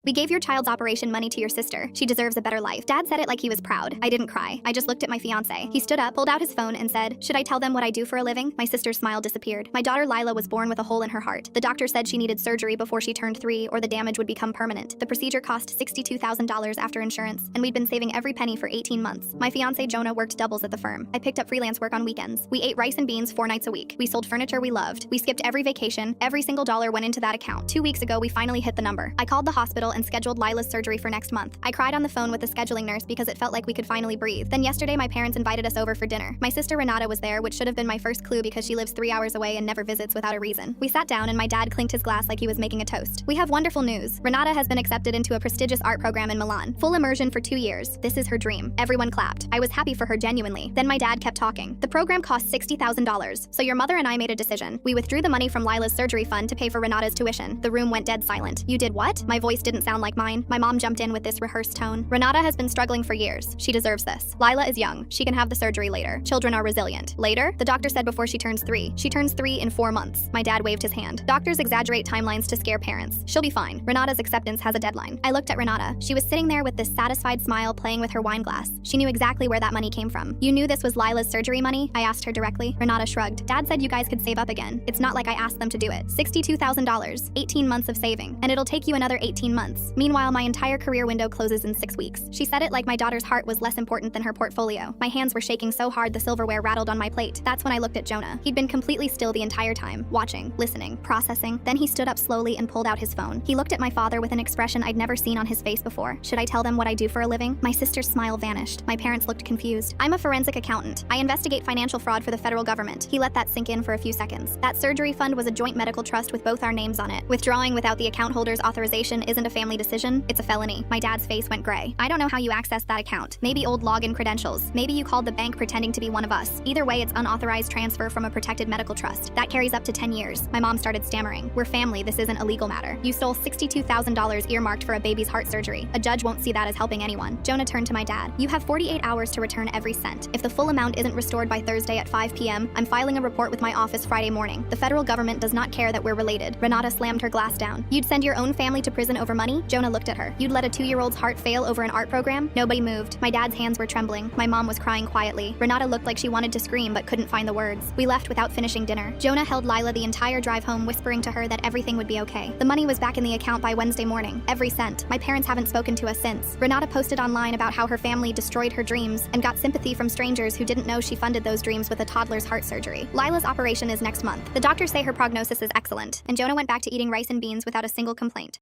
We gave your child's operation money to your sister. She deserves a better life. Dad said it like he was proud. I didn't cry. I just looked at my fiance. He stood up, pulled out his phone, and said, "Should I tell them what I do for a living?" My sister's smile disappeared. My daughter Lila was born with a hole in her heart. The doctor said she needed surgery before she turned 3 or the damage would become permanent. The procedure cost $62,000 after insurance, and we'd been saving every penny for 18 months. My fiance Jonah worked doubles at the firm. I picked up freelance work on weekends. We ate rice and beans 4 nights a week. We sold furniture we loved. We skipped every vacation. Every single dollar went into that account. 2 weeks ago, we finally hit the number. I called the hospital and scheduled Lila's surgery for next month. I cried on the phone with the scheduling nurse because it felt like we could finally breathe. Then yesterday, my parents invited us over for dinner. My sister Renata was there, which should have been my first clue because she lives 3 hours away and never visits without a reason. We sat down and my dad clinked his glass like he was making a toast. We have wonderful news. Renata has been accepted into a prestigious art program in Milan. Full immersion for 2 years. This is her dream. Everyone clapped. I was happy for her genuinely. Then my dad kept talking. The program cost $60,000. So your mother and I made a decision. We withdrew the money from Lila's surgery fund to pay for Renata's tuition. The room went dead silent. You did what? My voice didn't sound like mine. My mom jumped in with this rehearsed tone. Renata has been struggling for years. She deserves this. Lila is young. She can have the surgery later. Children are resilient. Later? The doctor said before she turns 3. She turns 3 in 4 months. My dad waved his hand. Doctors exaggerate timelines to scare parents. She'll be fine. Renata's acceptance has a deadline. I looked at Renata. She was sitting there with this satisfied smile playing with her wine glass. She knew exactly where that money came from. You knew this was Lila's surgery money? I asked her directly. Renata shrugged. Dad said you guys could save up again. It's not like I asked them to do it. $62,000. 18 months of saving. And it'll take you another 18 months. Meanwhile, my entire career window closes in 6 weeks. She said it like my daughter's heart was less important than her portfolio. My hands were shaking so hard the silverware rattled on my plate. That's when I looked at Jonah. He'd been completely still the entire time, watching, listening, processing. Then he stood up slowly and pulled out his phone. He looked at my father with an expression I'd never seen on his face before. Should I tell them what I do for a living? My sister's smile vanished. My parents looked confused. I'm a forensic accountant. I investigate financial fraud for the federal government. He let that sink in for a few seconds. That surgery fund was a joint medical trust with both our names on it. Withdrawing without the account holder's authorization isn't a family decision, it's a felony. My dad's face went gray. I don't know how you accessed that account. Maybe old login credentials. Maybe you called the bank pretending to be one of us. Either way, it's unauthorized transfer from a protected medical trust. That carries up to 10 years. My mom started stammering. We're family, this isn't a legal matter. You stole $62,000 earmarked for a baby's heart surgery. A judge won't see that as helping anyone. Jonah turned to my dad. You have 48 hours to return every cent. If the full amount isn't restored by Thursday at 5 p.m., I'm filing a report with my office Friday morning. The federal government does not care that we're related. Renata slammed her glass down. You'd send your own family to prison over money? Jonah looked at her. You'd let a 2-year-old's heart fail over an art program? Nobody moved. My dad's hands were trembling. My mom was crying quietly. Renata looked like she wanted to scream but couldn't find the words. We left without finishing dinner. Jonah held Lila the entire drive home, whispering to her that everything would be okay. The money was back in the account by Wednesday morning. Every cent. My parents haven't spoken to us since. Renata posted online about how her family destroyed her dreams and got sympathy from strangers who didn't know she funded those dreams with a toddler's heart surgery. Lila's operation is next month. The doctors say her prognosis is excellent, and Jonah went back to eating rice and beans without a single complaint.